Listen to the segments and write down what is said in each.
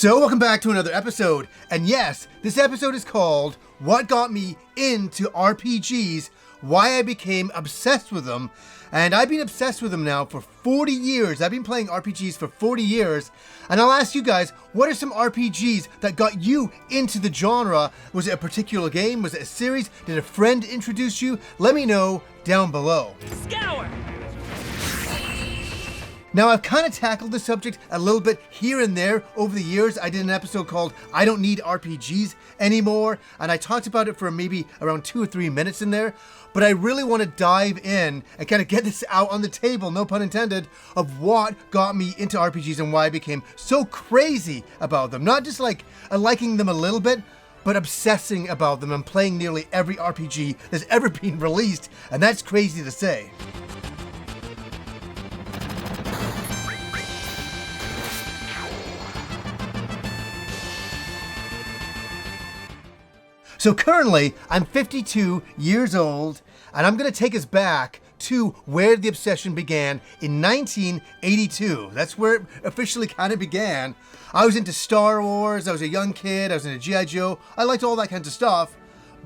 So welcome back to another episode, and yes, this episode is called What Got Me Into RPGs, Why I Became Obsessed with Them, and I've been obsessed with them now for 40 years. I've been playing RPGs for 40 years, and I'll ask you guys, what are some RPGs that got you into the genre? Was it a particular game? Was it a series? Did a friend introduce you? Let me know down below. Scour! Now, I've kind of tackled the subject a little bit here and there over the years. I did an episode called I Don't Need RPGs Anymore, and I talked about it for maybe around 2 or 3 minutes in there, but I really want to dive in and kind of get this out on the table, no pun intended, of what got me into RPGs and why I became so crazy about them. Not just like liking them a little bit, but obsessing about them and playing nearly every RPG that's ever been released, and that's crazy to say. So currently, I'm 52 years old, and I'm gonna take us back to where the obsession began in 1982. That's where it officially kind of began. I was into Star Wars, I was a young kid, I was into G.I. Joe, I liked all that kind of stuff,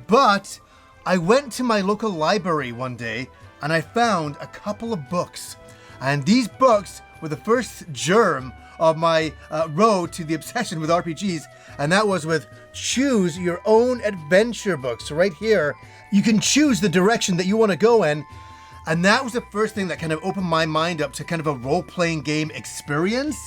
but I went to my local library one day, and I found a couple of books. And these books were the first germ of my road to the obsession with RPGs, and that was with Choose Your Own Adventure books. So right here, you can choose the direction that you want to go in, and that was the first thing that kind of opened my mind up to kind of a role-playing game experience.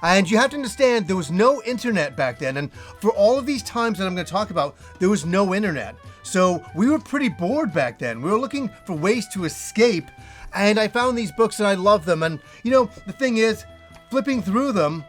And you have to understand, there was no internet back then, and for all of these times that I'm going to talk about, there was no internet. So we were pretty bored back then. We were looking for ways to escape, and I found these books and I loved them. And you know, the thing is, flipping through them,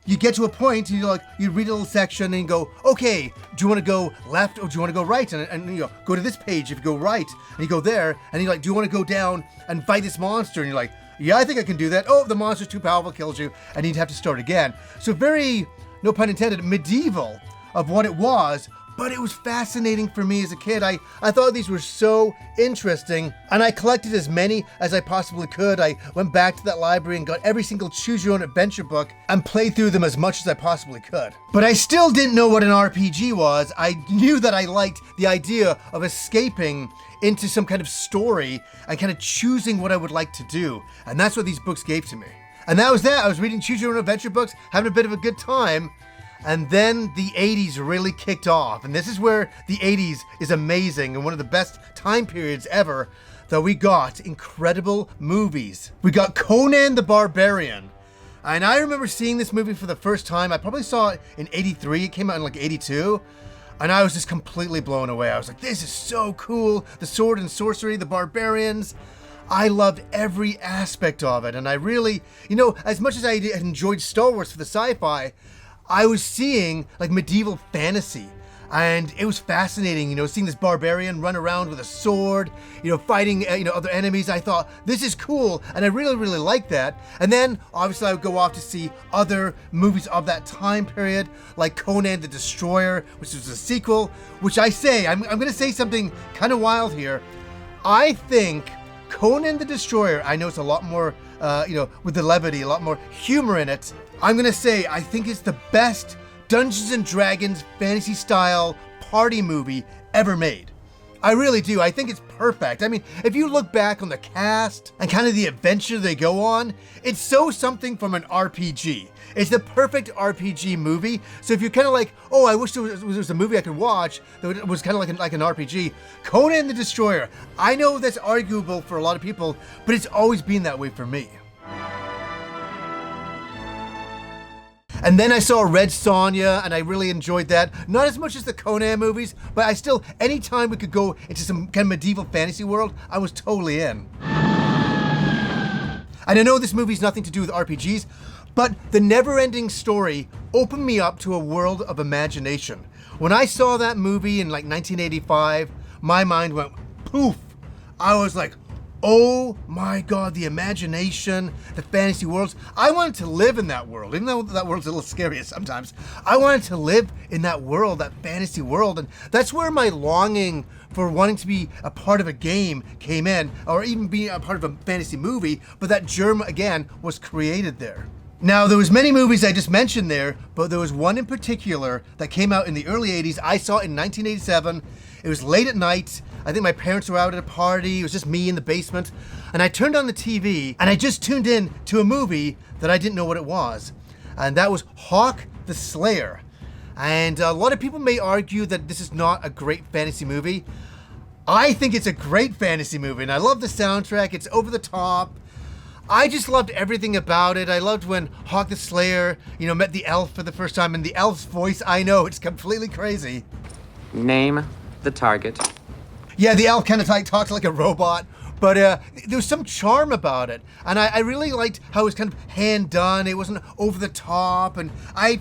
you get to a point and you read a little section and you go, okay, do you want to go left or do you want to go right? And you go to this page if you go right, and you go there, and you're like, do you want to go down and fight this monster? And you're like, yeah, I think I can do that. Oh, the monster's too powerful, kills you, and you'd have to start again. So very, no pun intended, medieval of what it was, but it was fascinating for me as a kid. I thought these were so interesting, and I collected as many as I possibly could. I went back to that library and got every single Choose Your Own Adventure book and played through them as much as I possibly could. But I still didn't know what an RPG was. I knew that I liked the idea of escaping into some kind of story and kind of choosing what I would like to do, and that's what these books gave to me. And that was that. I was reading Choose Your Own Adventure books, having a bit of a good time. And then the 80s really kicked off, and this is where the 80s is amazing and one of the best time periods ever, that we got incredible movies. We got Conan the Barbarian, and I remember seeing this movie for the first time. I probably saw it in 83, it came out in like 82, and I was just completely blown away. I was like, this is so cool, the sword and sorcery, the barbarians. I loved every aspect of it, and I really, you know, as much as I enjoyed Star Wars for the sci-fi, I was seeing like medieval fantasy, and it was fascinating, you know, seeing this barbarian run around with a sword, you know, fighting, other enemies. I thought, this is cool, and I really, really liked that. And then, obviously, I would go off to see other movies of that time period, like Conan the Destroyer, which was a sequel, which I say, I'm gonna say something kind of wild here. I think Conan the Destroyer, I know it's a lot more, with the levity, a lot more humor in it. I'm gonna say, I think it's the best Dungeons and Dragons fantasy style party movie ever made. I really do. I think it's perfect. I mean, if you look back on the cast and kind of the adventure they go on, it's so something from an RPG. It's the perfect RPG movie. So if you're kind of like, oh, I wish there was a movie I could watch that was kind of like an RPG, Conan the Destroyer. I know that's arguable for a lot of people, but it's always been that way for me. And then I saw Red Sonja, and I really enjoyed that. Not as much as the Conan movies, but I still, anytime we could go into some kind of medieval fantasy world, I was totally in. And I know this movie's nothing to do with RPGs, but the never-ending story opened me up to a world of imagination. When I saw that movie in like 1985, my mind went poof. I was like, oh my God, the imagination, the fantasy worlds. I wanted to live in that world, even though that world's a little scary sometimes. I wanted to live in that world, that fantasy world, and that's where my longing for wanting to be a part of a game came in, or even being a part of a fantasy movie, but that germ, again, was created there. Now, there was many movies I just mentioned there, but there was one in particular that came out in the early 80s. I saw it in 1987. It was late at night. I think my parents were out at a party. It was just me in the basement. And I turned on the TV, and I just tuned in to a movie that I didn't know what it was. And that was Hawk the Slayer. And a lot of people may argue that this is not a great fantasy movie. I think it's a great fantasy movie, and I love the soundtrack. It's over the top. I just loved everything about it. I loved when Hawk the Slayer, met the elf for the first time, and the elf's voice, I know, it's completely crazy. Name the target. Yeah, the elf kind of talks like a robot, but there was some charm about it. And I really liked how it was kind of hand done. It wasn't over the top, and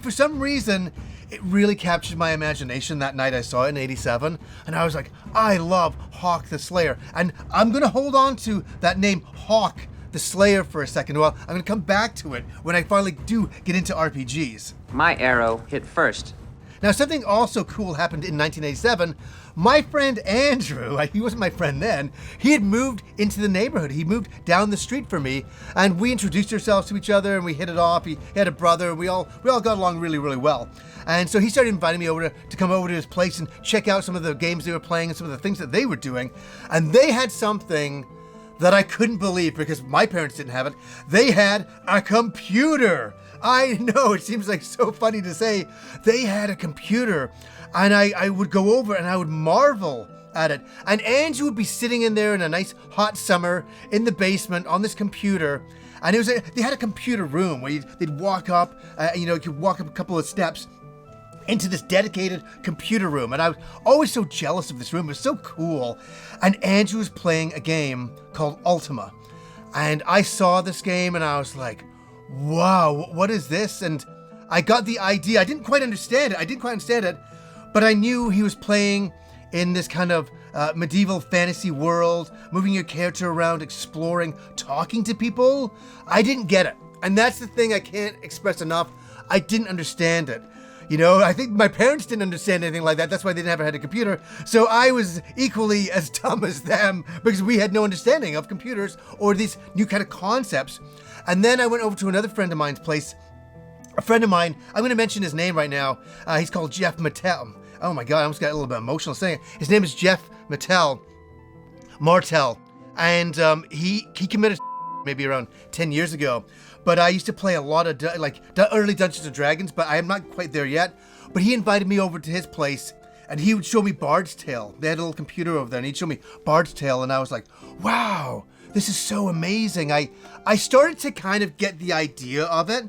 for some reason, it really captured my imagination that night I saw it in 87. And I was like, I love Hawk the Slayer. And I'm gonna hold on to that name, Hawk the Slayer, for a second. Well, I'm gonna come back to it when I finally do get into RPGs. My arrow hit first. Now, something also cool happened in 1987. My friend Andrew, he wasn't my friend then, he had moved into the neighborhood. He moved down the street from me, and we introduced ourselves to each other, and we hit it off. He had a brother, and we all got along really, really well. And so he started inviting me over to come over to his place and check out some of the games they were playing and some of the things that they were doing. And they had something that I couldn't believe because my parents didn't have it. They had a computer. I know, it seems like so funny to say. They had a computer, and I would go over and I would marvel at it. And Andrew would be sitting in there in a nice hot summer in the basement on this computer, and they had a computer room where they'd walk up, you could walk up a couple of steps into this dedicated computer room. And I was always so jealous of this room. It was so cool. And Andrew was playing a game called Ultima. And I saw this game and I was like, wow, what is this? And I got the idea. I didn't quite understand it. But I knew he was playing in this kind of medieval fantasy world, moving your character around, exploring, talking to people. I didn't get it. And that's the thing I can't express enough. I didn't understand it. I think my parents didn't understand anything like that. That's why they never had a computer. So I was equally as dumb as them because we had no understanding of computers or these new kind of concepts. And then I went over to another friend of mine's place. A friend of mine, I'm going to mention his name right now. He's called Jeff Martell. Oh my God, I almost got a little bit emotional saying it. His name is Jeff Martell. And he committed maybe around 10 years ago. But I used to play a lot of early Dungeons and Dragons, but I am not quite there yet. But he invited me over to his place, and he would show me Bard's Tale. They had a little computer over there, and he'd show me Bard's Tale, and I was like, wow, this is so amazing. I started to kind of get the idea of it,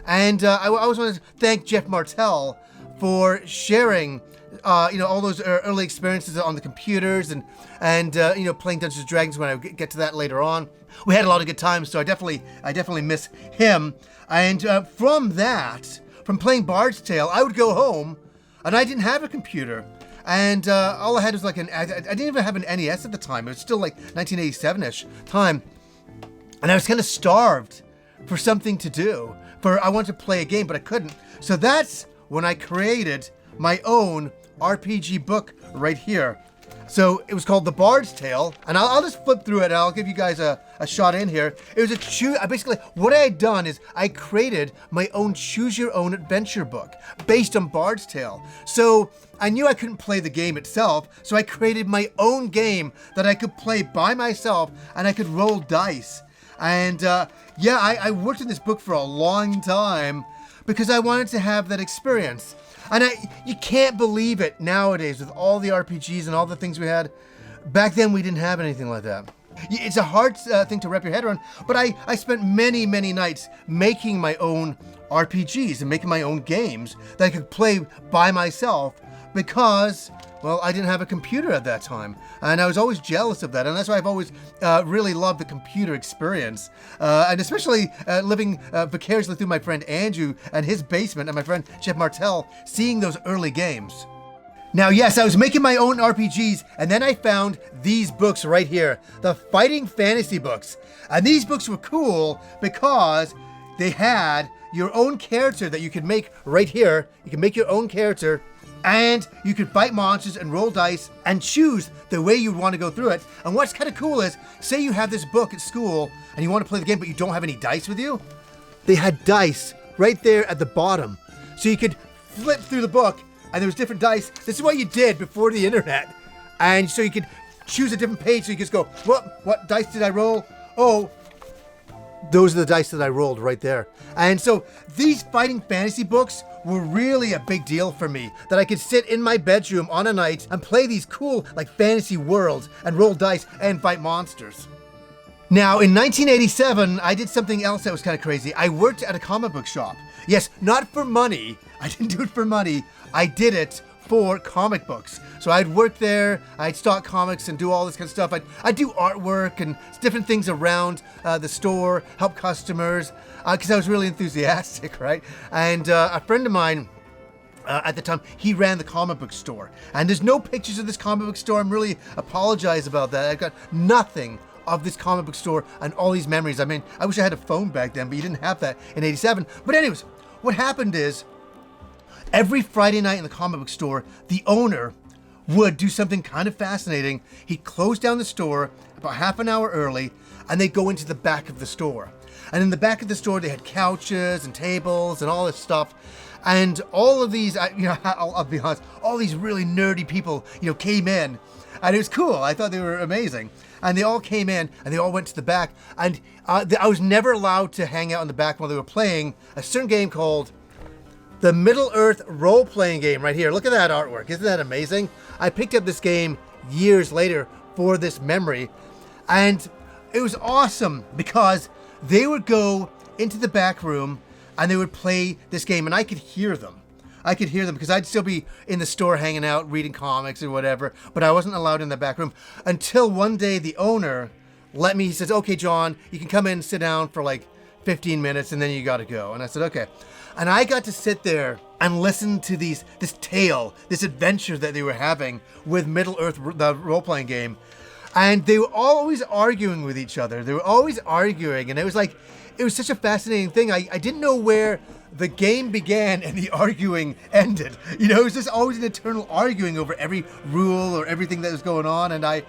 and I always want to thank Jeff Martell for sharing all those early experiences on the computers and playing Dungeons and Dragons when I get to that later on. We had a lot of good times, so I definitely miss him. And from playing Bard's Tale, I would go home, and I didn't have a computer. And all I had was I didn't even have an NES at the time. It was still like 1987-ish time. And I was kind of starved for something to do. I wanted to play a game, but I couldn't. So that's when I created my own RPG book right here. So it was called The Bard's Tale, and I'll just flip through it and I'll give you guys a shot in here. It was basically what I had done is I created my own choose your own adventure book based on Bard's Tale. So I knew I couldn't play the game itself, so I created my own game that I could play by myself and I could roll dice. And I worked on this book for a long time because I wanted to have that experience. And you can't believe it nowadays with all the RPGs and all the things we had. Back then, we didn't have anything like that. It's a hard thing to wrap your head around, but I spent many, many nights making my own RPGs and making my own games that I could play by myself because, well, I didn't have a computer at that time. And I was always jealous of that. And that's why I've always really loved the computer experience. And especially living vicariously through my friend Andrew and his basement and my friend Jeff Martell, seeing those early games. Now, yes, I was making my own RPGs, and then I found these books right here, the Fighting Fantasy books. And these books were cool because they had your own character that you could make right here. You can make your own character, and you could fight monsters and roll dice and choose the way you'd want to go through it. And what's kind of cool is, say you have this book at school and you want to play the game, but you don't have any dice with you. they had dice right there at the bottom. So you could flip through the book and there was different dice. This is what you did before the internet. And so you could choose a different page. So you just go, what dice did I roll? Oh, those are the dice that I rolled right there. And so these fighting fantasy books were really a big deal for me, that I could sit in my bedroom on a night and play these cool like fantasy worlds and roll dice and fight monsters. Now, in 1987, I did something else that was kind of crazy. I worked at a comic book shop. Yes, not for money. I didn't do it for money. I did it for comic books. So I'd work there, I'd stock comics and do all this kind of stuff. I'd do artwork and different things around the store, help customers, because I was really enthusiastic, right? And a friend of mine, at the time, he ran the comic book store. And there's no pictures of this comic book store. I'm really apologize about that. I've got nothing of this comic book store and all these memories. I mean, I wish I had a phone back then, but you didn't have that in 87. But anyways, what happened is, every Friday night in the comic book store, the owner would do something kind of fascinating. He'd close down the store about half an hour early, and they'd go into the back of the store. And in the back of the store, they had couches and tables and all this stuff. And all of these, I'll be honest, all these really nerdy people, came in. And it was cool. I thought they were amazing. And they all came in, and they all went to the back. And I was never allowed to hang out in the back while they were playing a certain game called the Middle-earth role-playing game right here. Look at that artwork. Isn't that amazing? I picked up this game years later for this memory. And it was awesome because they would go into the back room and they would play this game, and I could hear them. I could hear them because I'd still be in the store hanging out, reading comics or whatever, but I wasn't allowed in the back room until one day the owner let me. He says, "Okay, John, you can come in and sit down for like 15 minutes and then you got to go." And I said, "Okay." And I got to sit there and listen to this tale, this adventure that they were having with Middle-earth, the role-playing game. And they were always arguing with each other. They were always arguing. And it was such a fascinating thing. I didn't know where the game began and the arguing ended. It was just always an eternal arguing over every rule or everything that was going on. And I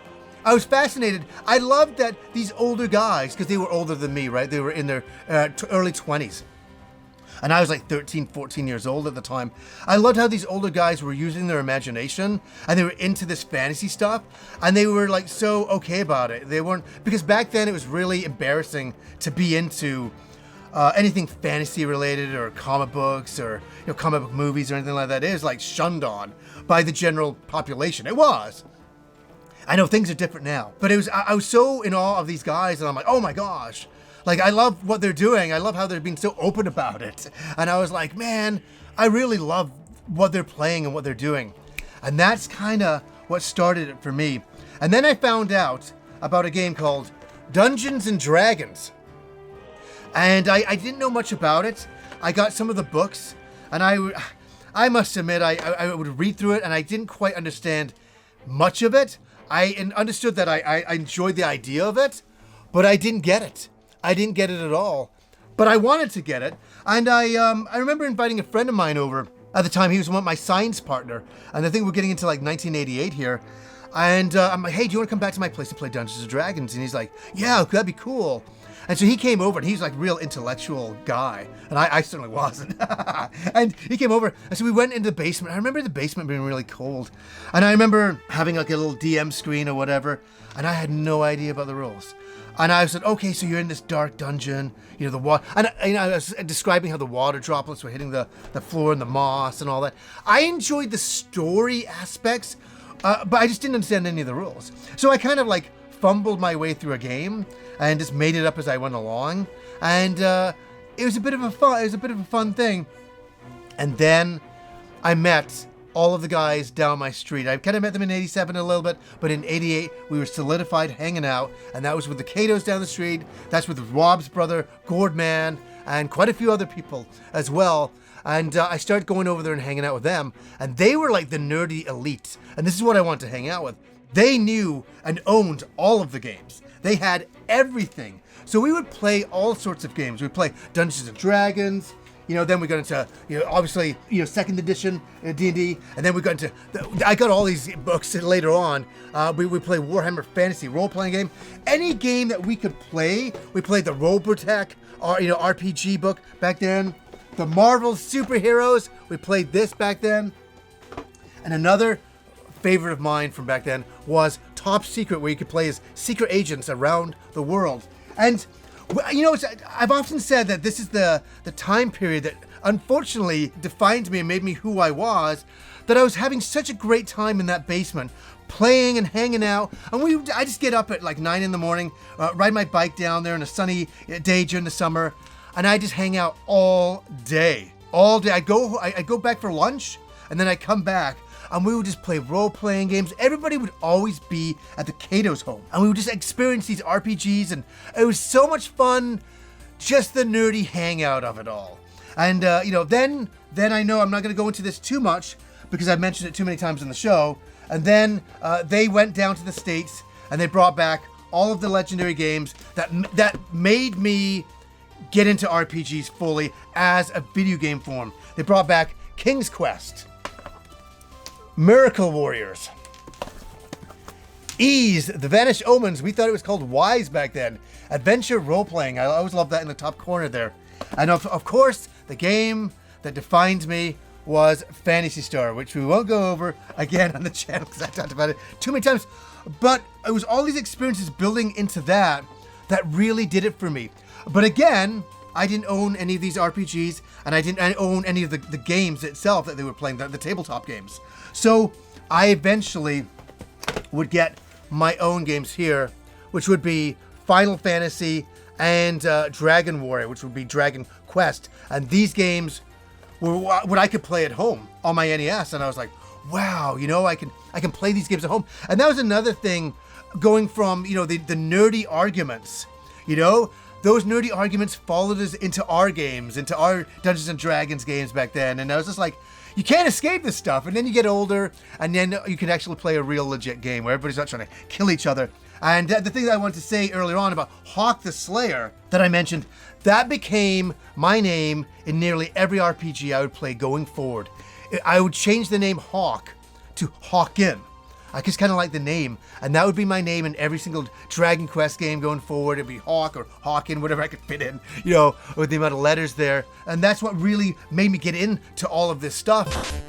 was fascinated. I loved that these older guys, because they were older than me, right? They were in their early 20s. And I was like 13, 14 years old at the time. I loved how these older guys were using their imagination and they were into this fantasy stuff and they were like so okay about it. They weren't, because back then it was really embarrassing to be into anything fantasy related or comic books or comic book movies or anything like that. It was like shunned on by the general population. It was. I know things are different now, but I was so in awe of these guys and I'm like, oh my gosh. Like, I love what they're doing. I love how they're being so open about it. And I was like, man, I really love what they're playing and what they're doing. And that's kind of what started it for me. And then I found out about a game called Dungeons and Dragons. And I didn't know much about it. I got some of the books, and I must admit, I would read through it, and I didn't quite understand much of it. I understood that I enjoyed the idea of it, but I didn't get it. I didn't get it at all, but I wanted to get it. And I remember inviting a friend of mine over at the time. He was my science partner. And I think we're getting into like 1988 here. And I'm like, "Hey, do you want to come back to my place to play Dungeons and Dragons?" And he's like, "Yeah, that'd be cool." And so he came over, and he's like a real intellectual guy. And I certainly wasn't. And he came over, and so we went into the basement. I remember the basement being really cold. And I remember having like a little DM screen or whatever. And I had no idea about the rules. And I said, "Okay, so you're in this dark dungeon, the water," and I was describing how the water droplets were hitting the floor and the moss and all that. I enjoyed the story aspects, but I just didn't understand any of the rules. So I kind of like fumbled my way through a game and just made it up as I went along. And it was a bit of a fun thing. And then I met all of the guys down my street. I kind of met them in 87 a little bit, but in 88, we were solidified hanging out, and that was with the Catos down the street. That's with Rob's brother, Gordman, and quite a few other people as well. And I started going over there and hanging out with them, and they were like the nerdy elite. And this is what I want to hang out with. They knew and owned all of the games. They had everything. So we would play all sorts of games. We'd play Dungeons and Dragons, Then we got into, obviously, second edition D&D, and then we got into, I got all these books later on. We played Warhammer Fantasy role-playing game. Any game that we could play, we played the Robotech, RPG book back then. The Marvel superheroes, we played this back then. And another favorite of mine from back then was Top Secret, where you could play as secret agents around the world. And I've often said that this is the time period that unfortunately defined me and made me who I was, that I was having such a great time in that basement, playing and hanging out. And I just get up at like 9 in the morning, ride my bike down there on a sunny day during the summer, and I just hang out all day. I go back for lunch, and then I come back, and we would just play role-playing games. Everybody would always be at the Cato's home, and we would just experience these RPGs, and it was so much fun, just the nerdy hangout of it all. And then I know I'm not going to go into this too much because I've mentioned it too many times in the show. And then they went down to the States, and they brought back all of the legendary games that made me get into RPGs fully as a video game form. They brought back King's Quest, Miracle Warriors, Ease, The Vanished Omens. We thought it was called Wise back then. Adventure role-playing. I always loved that in the top corner there. And of course, the game that defined me was Phantasy Star, which we won't go over again on the channel because I talked about it too many times. But it was all these experiences building into that really did it for me. But again, I didn't own any of these RPGs, and I didn't own any of the games itself that they were playing, the tabletop games. So I eventually would get my own games here, which would be Final Fantasy and Dragon Warrior, which would be Dragon Quest. And these games were what I could play at home on my NES, and I was like, wow, I can play these games at home. And that was another thing, going from the nerdy arguments, those nerdy arguments followed us into our games, into our Dungeons and Dragons games back then. And I was just like, you can't escape this stuff. And then you get older, and then you can actually play a real legit game where everybody's not trying to kill each other. And the thing that I wanted to say earlier on about Hawk the Slayer that I mentioned, that became my name in nearly every RPG I would play going forward. I would change the name Hawk to Hawkin. I just kind of like the name, and that would be my name in every single Dragon Quest game going forward. It'd be Hawk or Hawkin, whatever I could fit in, with the amount of letters there. And that's what really made me get into all of this stuff.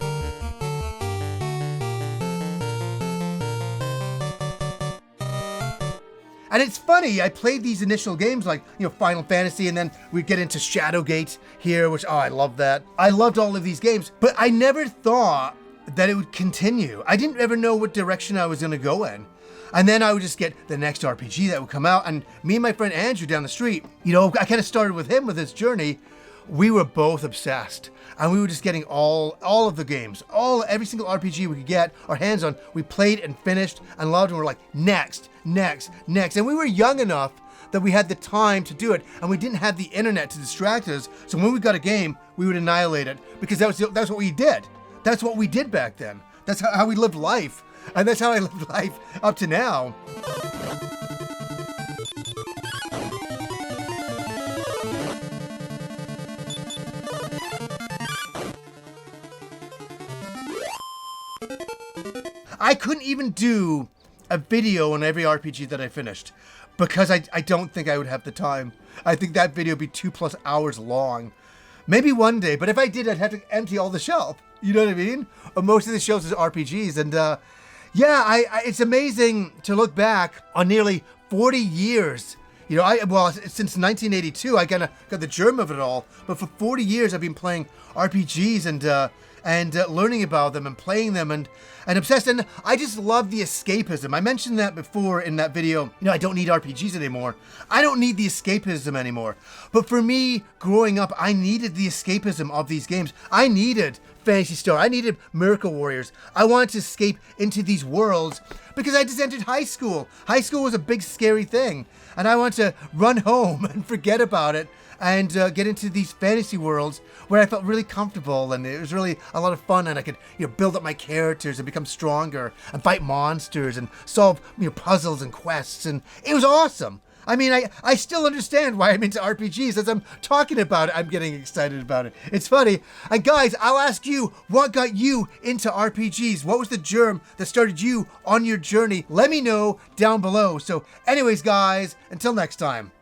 And it's funny, I played these initial games like, Final Fantasy, and then we'd get into Shadowgate here, which, I love that. I loved all of these games, but I never thought that it would continue. I didn't ever know what direction I was going to go in. And then I would just get the next RPG that would come out, and me and my friend Andrew down the street, I kind of started with him with this journey. We were both obsessed, and we were just getting all of the games, every single RPG we could get our hands on. We played and finished and loved, and we're like, next. And we were young enough that we had the time to do it, and we didn't have the internet to distract us. So when we got a game, we would annihilate it, because that's what we did. That's what we did back then. That's how we lived life, and that's how I lived life up to now. I couldn't even do a video on every RPG that I finished because I don't think I would have the time. I think that video would be 2+ hours long. Maybe one day, but if I did, I'd have to empty all the shelf. You know what I mean? Most of the shelves is RPGs, and it's amazing to look back on nearly 40 years. Since 1982, I kind of got the germ of it all. But for 40 years, I've been playing RPGs and learning about them and playing them and obsessed. And I just love the escapism. I mentioned that before in that video. I don't need RPGs anymore. I don't need the escapism anymore. But for me, growing up, I needed the escapism of these games. I needed Phantasy Star. I needed Miracle Warriors. I wanted to escape into these worlds because I just entered high school. High school was a big, scary thing. And I wanted to run home and forget about it and get into these fantasy worlds where I felt really comfortable, and it was really a lot of fun, and I could build up my characters and become stronger and fight monsters and solve puzzles and quests, and it was awesome. I mean, I still understand why I'm into RPGs. As I'm talking about it, I'm getting excited about it. It's funny. And guys, I'll ask you, what got you into RPGs? What was the germ that started you on your journey? Let me know down below. So anyways, guys, until next time.